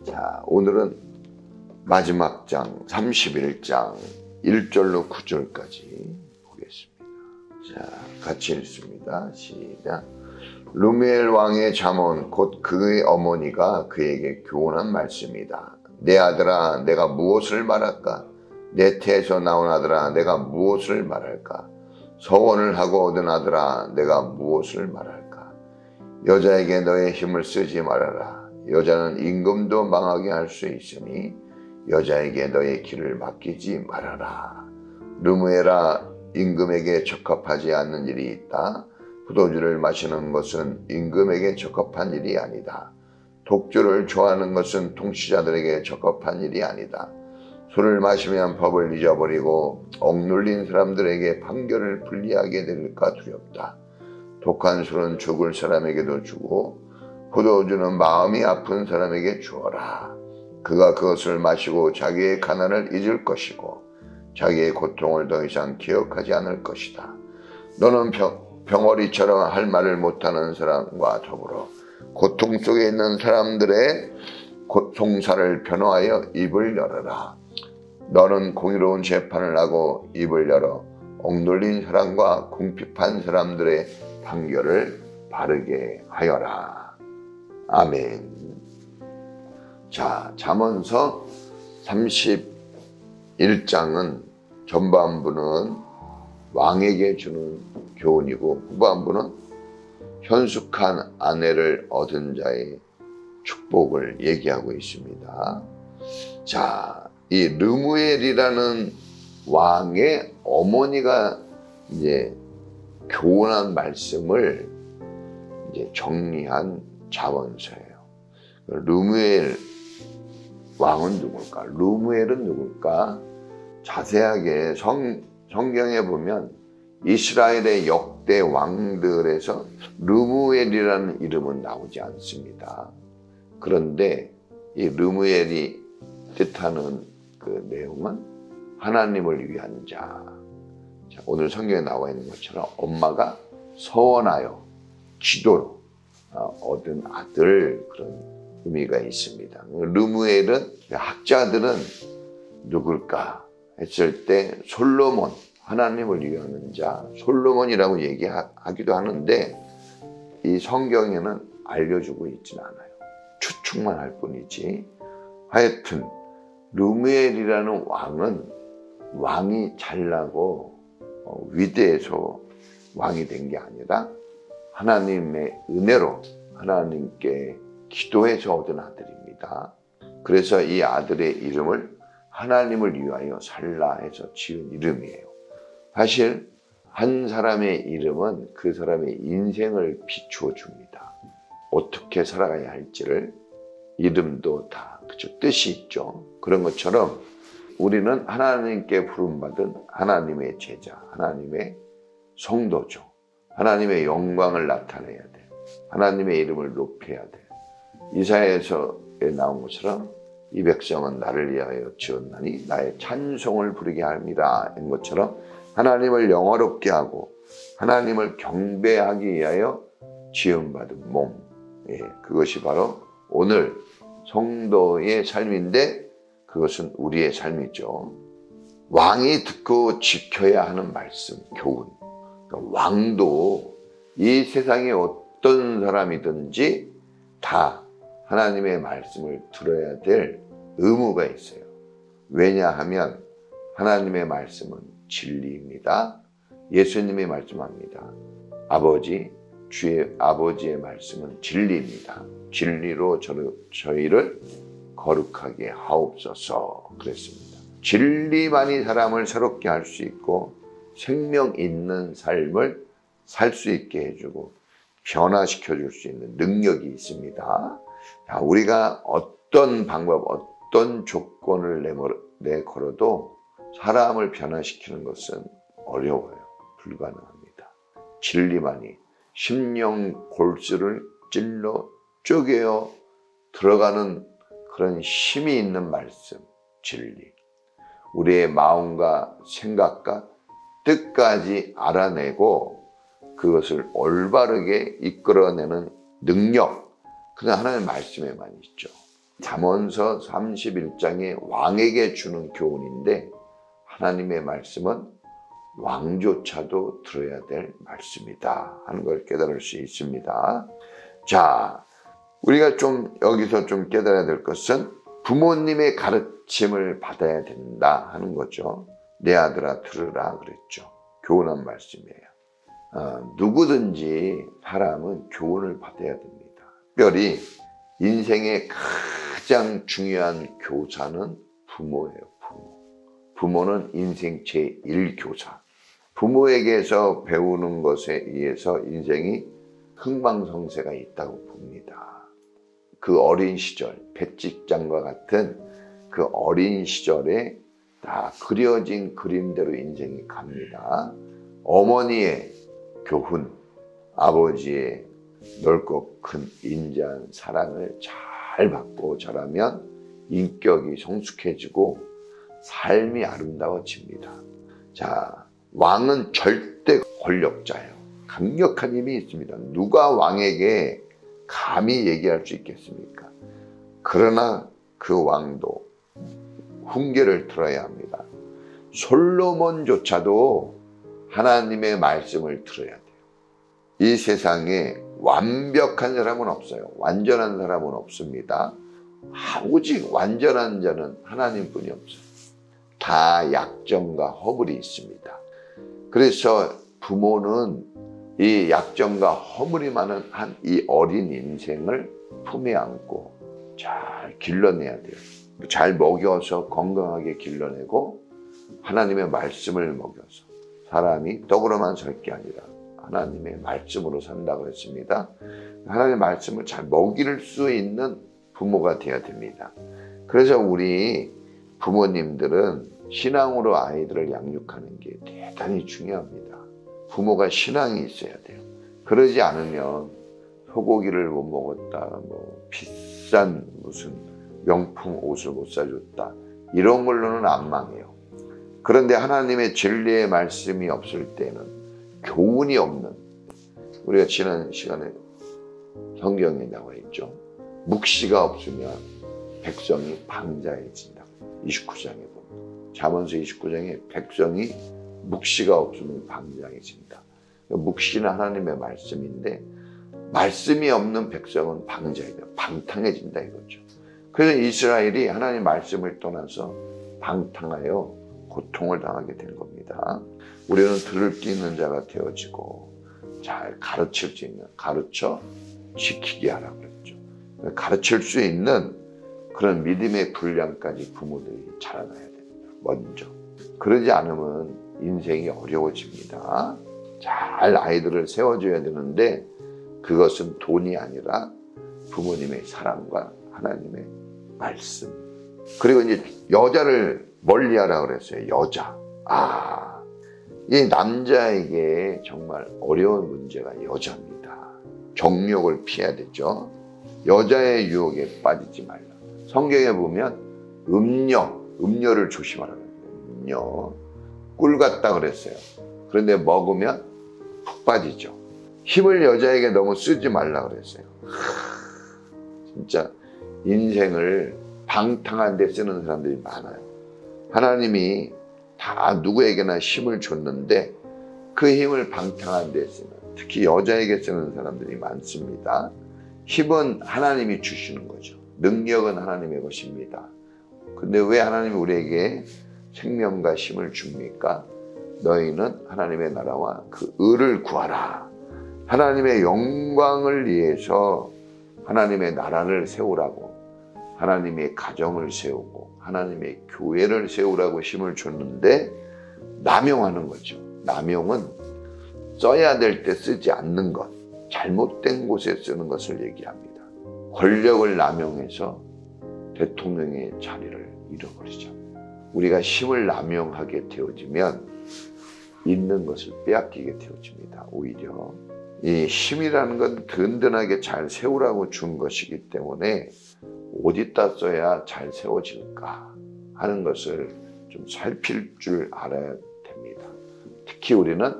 자, 오늘은 마지막 장 31장 1절로 9절까지 보겠습니다. 자, 같이 읽습니다. 시작. 르무엘 왕의 잠언 곧 그의 어머니가 그에게 교훈한 말씀이다. 내 아들아, 내가 무엇을 말할까? 내 태에서 나온 아들아, 내가 무엇을 말할까? 서원을 하고 얻은 아들아, 내가 무엇을 말할까? 여자에게 너의 힘을 쓰지 말아라. 여자는 임금도 망하게 할 수 있으니 여자에게 너의 길을 맡기지 말아라. 르무엘아, 임금에게 적합하지 않는 일이 있다. 포도주를 마시는 것은 임금에게 적합한 일이 아니다. 독주를 좋아하는 것은 통치자들에게 적합한 일이 아니다. 술을 마시면 법을 잊어버리고 억눌린 사람들에게 판결을 불리하게 될까 두렵다. 독한 술은 죽을 사람에게도 주고 포도주는 마음이 아픈 사람에게 주어라. 그가 그것을 마시고 자기의 가난을 잊을 것이고 자기의 고통을 더 이상 기억하지 않을 것이다. 너는 병어리처럼 할 말을 못하는 사람과 더불어 고통 속에 있는 사람들의 고통사를 변호하여 입을 열어라. 너는 공의로운 재판을 하고 입을 열어 억눌린 사람과 궁핍한 사람들의 판결을 바르게 하여라. 아멘. 자, 잠언서 31장은 전반부는 왕에게 주는 교훈이고 후반부는 현숙한 아내를 얻은 자의 축복을 얘기하고 있습니다. 자, 이 르무엘이라는 왕의 어머니가 이제 교훈한 말씀을 이제 정리한 자원서예요. 르무엘 왕은 누굴까? 르무엘은 누굴까? 자세하게 성경에 보면 이스라엘의 역대 왕들에서 르무엘이라는 이름은 나오지 않습니다. 그런데 이 르무엘이 뜻하는 그 내용은 하나님을 위한 자. 자, 오늘 성경에 나와 있는 것처럼 엄마가 서원하여 기도로 얻은 아들, 그런 의미가 있습니다. 르무엘은 학자들은 누굴까 했을 때 솔로몬, 하나님을 위하는 자, 솔로몬이라고 얘기하기도 하는데 이 성경에는 알려주고 있지는 않아요. 추측만 할 뿐이지. 하여튼 르무엘이라는 왕은 왕이 잘나고 위대해서 왕이 된 게 아니라 하나님의 은혜로 하나님께 기도해서 얻은 아들입니다. 그래서 이 아들의 이름을 하나님을 위하여 살라 해서 지은 이름이에요. 사실 한 사람의 이름은 그 사람의 인생을 비추어 줍니다. 어떻게 살아가야 할지를. 이름도 다 그쵸, 뜻이 있죠. 그런 것처럼 우리는 하나님께 부름받은 하나님의 제자, 하나님의 성도죠. 하나님의 영광을 나타내야 돼. 하나님의 이름을 높여야 돼. 이사야서에 나온 것처럼 이 백성은 나를 위하여 지었나니 나의 찬송을 부르게 합니다. 이런 것처럼 하나님을 영화롭게 하고 하나님을 경배하기 위하여 지음받은 몸. 예, 그것이 바로 오늘 성도의 삶인데 그것은 우리의 삶이죠. 왕이 듣고 지켜야 하는 말씀, 교훈. 왕도 이 세상에 어떤 사람이든지 다 하나님의 말씀을 들어야 될 의무가 있어요. 왜냐하면 하나님의 말씀은 진리입니다. 예수님이 말씀합니다. 주의 아버지의 말씀은 진리입니다. 진리로 저희를 거룩하게 하옵소서 그랬습니다. 진리만이 사람을 새롭게 할 수 있고 생명 있는 삶을 살 수 있게 해주고 변화시켜 줄 수 있는 능력이 있습니다. 자, 우리가 어떤 방법, 어떤 조건을 내걸어도 사람을 변화시키는 것은 어려워요. 불가능합니다. 진리만이 심령 골수를 찔러 쪼개어 들어가는 그런 힘이 있는 말씀, 진리. 우리의 마음과 생각과 뜻까지 알아내고 그것을 올바르게 이끌어내는 능력, 그건 하나님의 말씀에만 있죠. 잠언서 31장의 왕에게 주는 교훈인데 하나님의 말씀은 왕조차도 들어야 될 말씀이다 하는 걸 깨달을 수 있습니다. 자, 우리가 좀 여기서 좀 깨달아야 될 것은 부모님의 가르침을 받아야 된다 하는 거죠. 내 아들아 들으라 그랬죠. 교훈한 말씀이에요. 누구든지 사람은 교훈을 받아야 됩니다. 특별히 인생의 가장 중요한 교사는 부모예요. 부모는 인생 제1교사. 부모에게서 배우는 것에 의해서 인생이 흥망성쇠가 있다고 봅니다. 그 어린 시절, 백직장과 같은 그 어린 시절에 다 그려진 그림대로 인생이 갑니다. 어머니의 교훈, 아버지의 넓고 큰 인자한 사랑을 잘 받고 자라면 인격이 성숙해지고 삶이 아름다워집니다. 자, 왕은 절대 권력자예요. 강력한 힘이 있습니다. 누가 왕에게 감히 얘기할 수 있겠습니까? 그러나 그 왕도 훈계를 들어야 합니다. 솔로몬조차도 하나님의 말씀을 들어야 돼요. 이 세상에 완벽한 사람은 없어요. 완전한 사람은 없습니다. 오직 완전한 자는 하나님뿐이 없어요. 다 약점과 허물이 있습니다. 그래서 부모는 이 약점과 허물이 많은 한 이 어린 인생을 품에 안고 잘 길러내야 돼요. 잘 먹여서 건강하게 길러내고 하나님의 말씀을 먹여서 사람이 떡으로만 살 게 아니라 하나님의 말씀으로 산다고 했습니다. 하나님의 말씀을 잘 먹일 수 있는 부모가 되어야 됩니다. 그래서 우리 부모님들은 신앙으로 아이들을 양육하는 게 대단히 중요합니다. 부모가 신앙이 있어야 돼요. 그러지 않으면 소고기를 못 먹었다, 비싼 무슨 명품 옷을 못 사줬다, 이런 걸로는 안 망해요. 그런데 하나님의 진리의 말씀이 없을 때는, 교훈이 없는, 우리가 지난 시간에 성경에 나와 있죠. 묵시가 없으면 백성이 방자해진다. 29장에 보면, 잠언서 29장에 백성이 묵시가 없으면 방자해진다. 묵시는 하나님의 말씀인데 말씀이 없는 백성은 방자해진다. 방탕해진다 이거죠. 그래서 이스라엘이 하나님 말씀을 떠나서 방탕하여 고통을 당하게 된 겁니다. 우리는 들을 수 있는 자가 되어지고 잘 가르칠 수 있는, 가르쳐 지키게 하라 그랬죠. 가르칠 수 있는 그런 믿음의 분량까지 부모들이 자라나야 됩니다. 먼저. 그러지 않으면 인생이 어려워집니다. 잘 아이들을 세워줘야 되는데 그것은 돈이 아니라 부모님의 사랑과 하나님의 말씀. 그리고 이제 여자를 멀리하라 그랬어요. 여자. 이 남자에게 정말 어려운 문제가 여자입니다. 정욕을 피해야 되죠. 여자의 유혹에 빠지지 말라. 성경에 보면 음료를 조심하라 그랬어요. 음료. 꿀 같다 그랬어요. 그런데 먹으면 푹 빠지죠. 힘을 여자에게 너무 쓰지 말라 그랬어요. 진짜 인생을 방탕한 데 쓰는 사람들이 많아요. 하나님이 다 누구에게나 힘을 줬는데 그 힘을 방탕한 데 쓰는, 특히 여자에게 쓰는 사람들이 많습니다. 힘은 하나님이 주시는 거죠. 능력은 하나님의 것입니다. 근데 왜 하나님이 우리에게 생명과 힘을 줍니까? 너희는 하나님의 나라와 그 의를 구하라. 하나님의 영광을 위해서 하나님의 나라를 세우라고, 하나님의 가정을 세우고 하나님의 교회를 세우라고 힘을 줬는데 남용하는 거죠. 남용은 써야 될 때 쓰지 않는 것, 잘못된 곳에 쓰는 것을 얘기합니다. 권력을 남용해서 대통령의 자리를 잃어버리죠. 우리가 힘을 남용하게 되어지면 있는 것을 빼앗기게 되어집니다. 오히려 이 힘이라는 건 든든하게 잘 세우라고 준 것이기 때문에 어디다 써야 잘 세워질까 하는 것을 좀 살필 줄 알아야 됩니다. 특히 우리는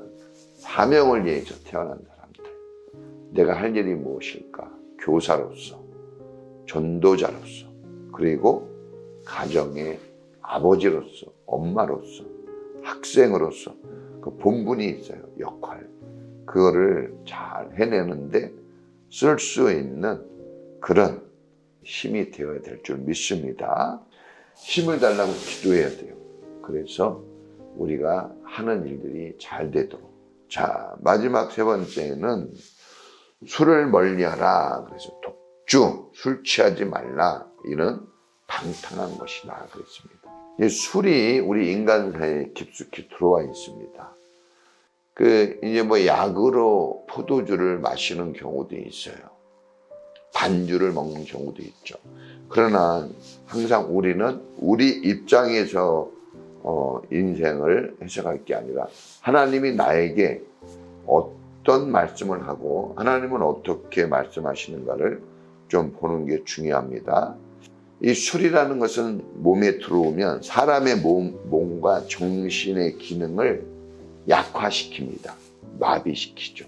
사명을 위해서 태어난 사람들, 내가 할 일이 무엇일까? 교사로서, 전도자로서, 그리고 가정의 아버지로서, 엄마로서, 학생으로서 그 본분이 있어요. 역할. 그거를 잘 해내는데 쓸 수 있는 그런 힘이 되어야 될 줄 믿습니다. 힘을 달라고 기도해야 돼요. 그래서 우리가 하는 일들이 잘 되도록. 자, 마지막 세 번째는 술을 멀리하라. 그래서 독주, 술 취하지 말라. 이는 방탕한 것이다. 그랬습니다. 이 술이 우리 인간 사이에 깊숙이 들어와 있습니다. 이제 약으로 포도주를 마시는 경우도 있어요. 반주를 먹는 경우도 있죠. 그러나 항상 우리는 우리 입장에서 인생을 해석할 게 아니라 하나님이 나에게 어떤 말씀을 하고 하나님은 어떻게 말씀하시는가를 좀 보는 게 중요합니다. 이 술이라는 것은 몸에 들어오면 사람의 몸과 정신의 기능을 약화시킵니다. 마비시키죠.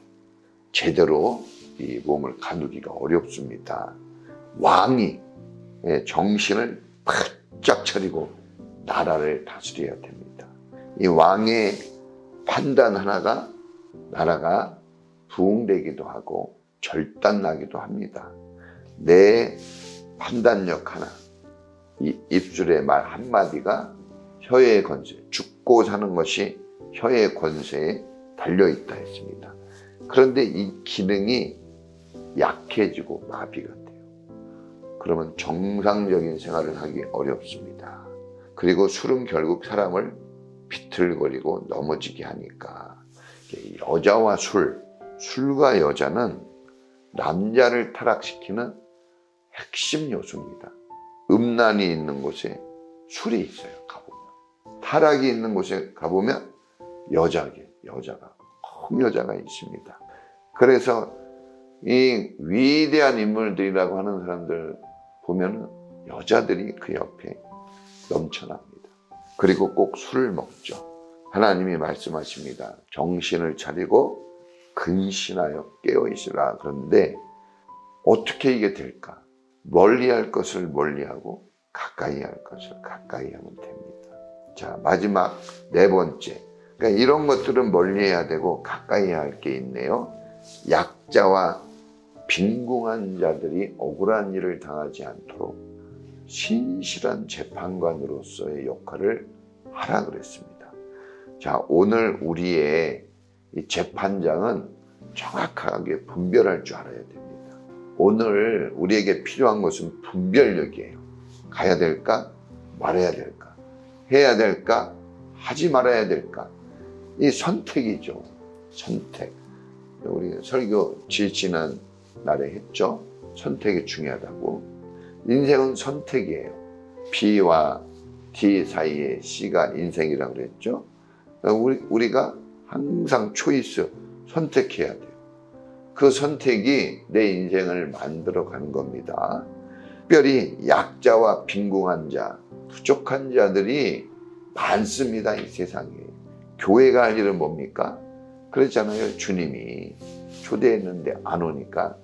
제대로 이 몸을 가누기가 어렵습니다. 왕이 정신을 바짝 차리고 나라를 다스려야 됩니다. 이 왕의 판단 하나가 나라가 부흥되기도 하고 절단나기도 합니다. 내 판단력 하나, 이 입술의 말 한마디가 혀의 권세, 죽고 사는 것이 혀의 권세에 달려있다 했습니다. 그런데 이 기능이 약해지고 마비가 돼요. 그러면 정상적인 생활을 하기 어렵습니다. 그리고 술은 결국 사람을 비틀거리고 넘어지게 하니까 여자와 술과 여자는 남자를 타락시키는 핵심 요소입니다. 음란이 있는 곳에 술이 있어요. 가보면 타락이 있는 곳에 가보면 여자가 있습니다. 그래서 이 위대한 인물들이라고 하는 사람들 보면은 여자들이 그 옆에 넘쳐납니다. 그리고 꼭 술을 먹죠. 하나님이 말씀하십니다. 정신을 차리고 근신하여 깨어있으라. 그런데 어떻게 이게 될까? 멀리할 것을 멀리하고 가까이 할 것을 가까이 하면 됩니다. 자, 마지막 네 번째. 그러니까 이런 것들은 멀리해야 되고 가까이 할 게 있네요. 약자와 빈궁한 자들이 억울한 일을 당하지 않도록 신실한 재판관으로서의 역할을 하라 그랬습니다. 자, 오늘 우리의 이 재판장은 정확하게 분별할 줄 알아야 됩니다. 오늘 우리에게 필요한 것은 분별력이에요. 가야 될까? 말아야 될까? 해야 될까? 하지 말아야 될까? 이 선택이죠. 선택. 우리 설교 지난 날에 했죠. 선택이 중요하다고. 인생은 선택이에요. B와 D 사이에 C가 인생이라고 그랬죠. 우리가 항상 초이스, 선택해야 돼요. 그 선택이 내 인생을 만들어가는 겁니다. 특별히 약자와 빈궁한 자, 부족한 자들이 많습니다. 이 세상에. 교회가 할 일은 뭡니까? 그랬잖아요. 주님이 초대했는데 안 오니까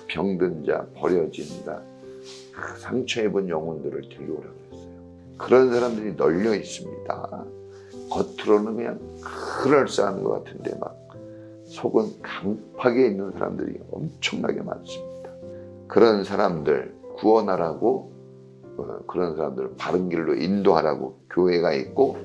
병든 자, 버려진다, 상처 입은 영혼들을 데려오라고 했어요. 그런 사람들이 널려 있습니다. 겉으로는 그냥 그럴싸한 것 같은데 막 속은 강팍에 있는 사람들이 엄청나게 많습니다. 그런 사람들 구원하라고, 그런 사람들을 바른 길로 인도하라고 교회가 있고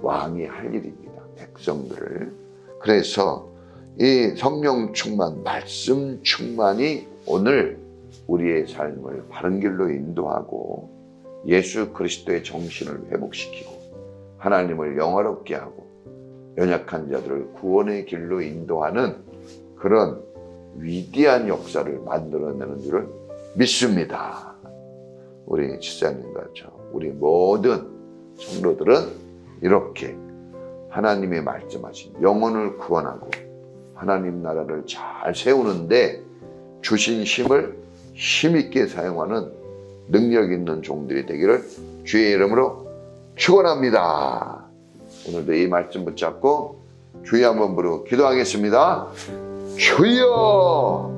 왕이 할 일입니다. 백성들을. 그래서 이 성령 충만, 말씀 충만이 오늘 우리의 삶을 바른 길로 인도하고 예수 그리스도의 정신을 회복시키고 하나님을 영화롭게 하고 연약한 자들을 구원의 길로 인도하는 그런 위대한 역사를 만들어내는 줄을 믿습니다. 우리 집사님과 우리 모든 성도들은 이렇게 하나님의 말씀하신 영혼을 구원하고 하나님 나라를 잘 세우는데 주신 힘을 힘있게 사용하는 능력 있는 종들이 되기를 주의 이름으로 축원합니다. 오늘도 이 말씀 붙잡고 주여 한번 부르고 기도하겠습니다. 주여!